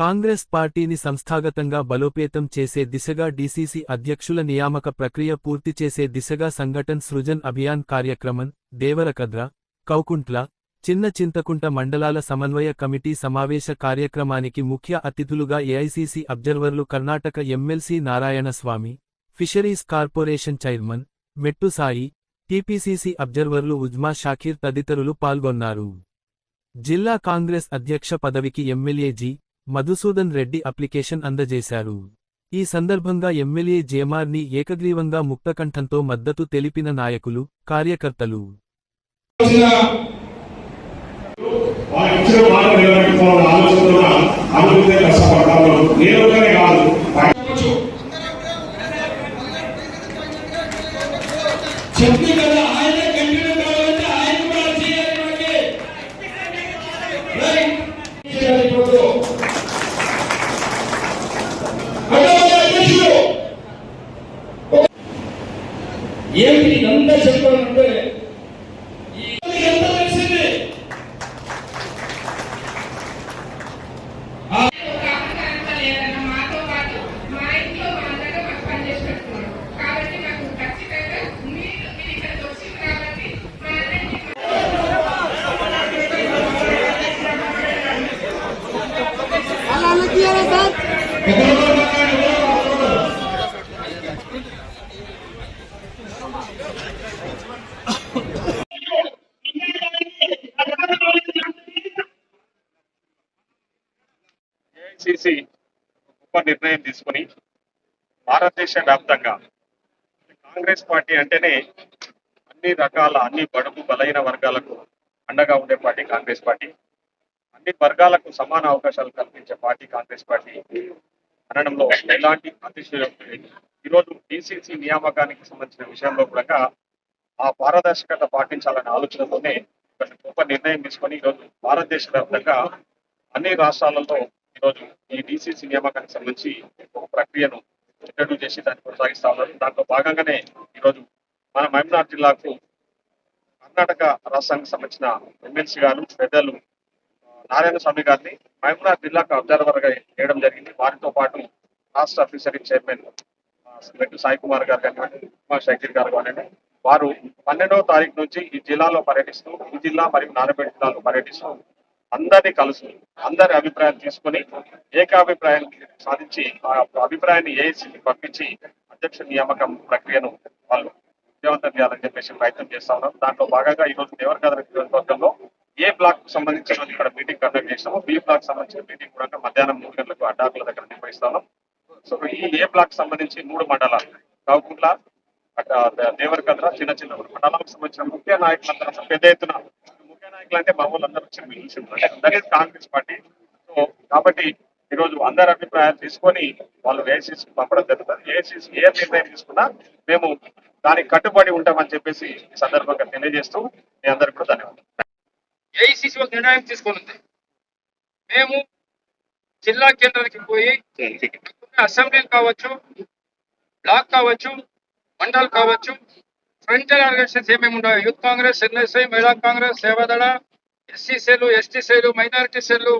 కాంగ్రెస్ పార్టీని సంస్థాగతంగా బలోపేతం చేసే దిశగా డీసీసీ అధ్యక్షుల నియామక ప్రక్రియ పూర్తి చేసే దిశగా సంఘటన్ సృజన్ అభియాన్ కార్యక్రమం దేవరకద్ర, కౌకుంట్ల, చిన్న చింతకుంట మండలాల సమన్వయ కమిటీ సమావేశ కార్యక్రమానికి ముఖ్య అతిథులుగా ఏఐసీసీ అబ్జర్వర్లు Karnataka MLC Narayanaswamy, fisheries corporation chairman Mettu Sai, TPCC అబ్జర్వర్లు ఉజ్మా షాకీర్ తదితరులు పాల్గొన్నారు. జిల్లా కాంగ్రెస్ అధ్యక్ష పదవికి MLA G. Madhusudan Reddy application అందజేశారు. ఈ సందర్భంగా ఎమ్మెల్యే జేమార్ని ఏకగ్రీవంగా ముక్తకంఠంతో మద్దతు తెలిపిన నాయకులు, కార్యకర్తలు. ఏమిటి ఇదంతా చెప్పాలంటే ఏఐసిసి గొప్ప నిర్ణయం తీసుకుని భారతదేశ వ్యాప్తంగా కాంగ్రెస్ పార్టీ అంటేనే అన్ని బడుగు బలైన వర్గాలకు అండగా ఉండే పార్టీ కాంగ్రెస్ పార్టీ. అన్ని వర్గాలకు సమాన అవకాశాలు కల్పించే పార్టీ కాంగ్రెస్ పార్టీ అనడంలో ఎలాంటి అతిశయోక్తి లేదు. ఈరోజు డిసిసి నియామకానికి సంబంధించిన విషయంలో కూడా ఆ పారదర్శకత పాటించాలనే ఆలోచనతోనే గొప్ప నిర్ణయం తీసుకొని ఈరోజు భారతదేశ వ్యాప్తంగా అన్ని రాష్ట్రాలలో ఈరోజు ఈ డిసిసి నియామకానికి సంబంధించి ఒక ప్రక్రియను ఇంట్రడ్యూస్ చేసి దాన్ని కొనసాగిస్తా ఉన్నారు. దాంట్లో భాగంగానే ఈరోజు మన మహబూబ్నగర్ జిల్లాకు కర్ణాటక రాష్ట్రానికి సంబంధించిన ఎమ్మెల్సీ గారు పెద్దలు నారాయణ స్వామి గారిని మహబూబ్నగర్ జిల్లాకు అబ్జర్వర్ గా వేయడం జరిగింది. వారితో పాటు రాష్ట్ర ఫిషరీ చైర్మన్ మెట్టు సాయి కుమార్ గారు కానివ్వండి, ఉమా షకీర్ గారు కానివ్వండి, వారు 12వ తారీఖు నుంచి ఈ జిల్లాలో పర్యటిస్తూ ఈ జిల్లా మరియు నారాయణపేట జిల్లాలో పర్యటిస్తూ అందరినీ కలుసు అందరి అభిప్రాయాలు తీసుకొని ఏకాభిప్రాయం సాధించి ఆ అభిప్రాయాన్ని ఏఐసీకి పంపించి అధ్యక్ష నియామకం ప్రక్రియను వాళ్ళు విజయవంతం చేయాలని చెప్పేసి ప్రయత్నం చేస్తా ఉన్నారు. దాంట్లో భాగంగా ఈ రోజు దేవరకద్ర నియోజకవర్గంలో ఏ బ్లాక్ సంబంధించిన ఇక్కడ మీటింగ్ కండక్ట్ చేస్తాము. బి బ్లాక్ సంబంధించిన మీటింగ్ కూడా మధ్యాహ్నం 3 గంటలకు అడ్డాకుల దగ్గర నిర్వహిస్తాము. సో ఈ ఏ బ్లాక్ సంబంధించి 3 మండలాలు కావుకుంట్ల, దేవరకద్ర, చిన్న చిన్న మండలాలకు సంబంధించిన ముఖ్య నాయకులందరూ పెద్ద ఎత్తున ముఖ్య నాయకులు అంటే మా వాళ్ళందరూ that is Congress party. So కాబట్టి ఈరోజు అందరి అభిప్రాయాలు తీసుకొని వాళ్ళు ఏఐసీసీకి పంపడం జరుగుతుంది. ఏఐసీసీ ఏ నిర్ణయం తీసుకున్నా మేము దానికి కట్టుబడి ఉంటామని చెప్పేసి ఈ సందర్భంగా తెలియజేస్తూ మీ అందరికీ కూడా ధన్యవాదాలు. ఏఐసీసీ నిర్ణయం తీసుకుని మేము జిల్లా కేంద్రానికి పోయి అసెంబ్లీలు కావచ్చు, బ్లాక్ కావచ్చు, మండల్ కావచ్చు, ఫ్రంటియర్ ఆర్గనైజేషన్స్ ఏమేమి ఉన్నాయో యూత్ కాంగ్రెస్, ఎన్ఎస్ఐ, మహిళా Congress, Sevadal, SC cell, ST cell, minority cell,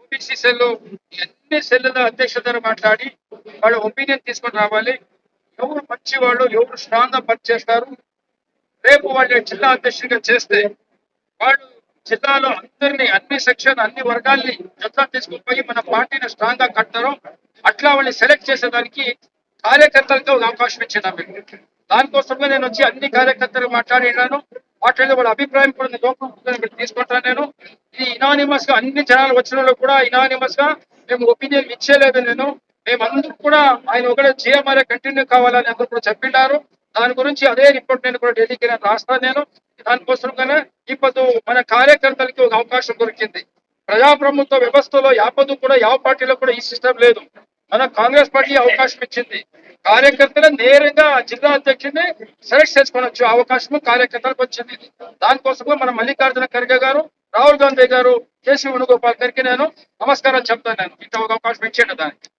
OBC cell, అన్ని సెల్లుల అధ్యక్షతను మాట్లాడి వాళ్ళ ఒపీనియన్ తీసుకొని రావాలి. ఎవరు మంచి వాళ్ళు, ఎవరు స్ట్రాంగ్ గా పనిచేస్తారు, రేపు వాళ్ళు జిల్లా అధ్యక్షుడిగా చేస్తే వాళ్ళు జిల్లాలో అందరినీ అన్ని సెక్షన్ అన్ని వర్గాల్ని జట్లా తీసుకుని పోయి మన పార్టీని స్ట్రాంగ్ గా కట్టారో అట్లా వాళ్ళని సెలెక్ట్ చేసేదానికి కార్యకర్తలతో అవకాశం ఇచ్చాను. దానికోసమే నేను వచ్చి అన్ని కార్యకర్తలు మాట్లాడినాను. మాట్లాడే వాళ్ళ అభిప్రాయం కూడా లోపల తీసుకుంటాను. నేను ఇది ఇనానిమస్ గా అన్ని జనాలు వచ్చిన కూడా ఇనానిమస్ గా మేము ఒపీనియన్ ఇచ్చేలేదు. మేమందరూ కూడా ఆయన ఒకటే జిఎంఆర్ఏ కంటిన్యూ కావాలని అందరూ కూడా చెప్పినారు. దాని గురించి అదే రిపోర్ట్ నేను కూడా ఢిల్లీకి రాస్తాను. నేను దానికోసంగానే ఇప్పుడు మన కార్యకర్తలకి ఒక అవకాశం దొరికింది. ప్రజాప్రభుత్వ వ్యవస్థలో యాపదు కూడా ಯಾವ పార్టీలో కూడా ఈ సిస్టమ్ లేదు. మన కాంగ్రెస్ పార్టీ అవకాశం ఇచ్చింది. కార్యకర్తలు నేరుగా జిల్లా అధ్యక్షుడిని సెలెక్ట్ చేసుకోవచ్చు అవకాశం కార్యకర్తలకు వచ్చింది. దానికోసమే మన మల్లికార్జున ఖర్గే గారు, రాహుల్ గాంధీ గారు, కేసీ వేణుగోపాల్ గారికి నేను నమస్కారం చెప్తాను. నేను ఇంత ఒక అవకాశం ఇచ్చేట దానికి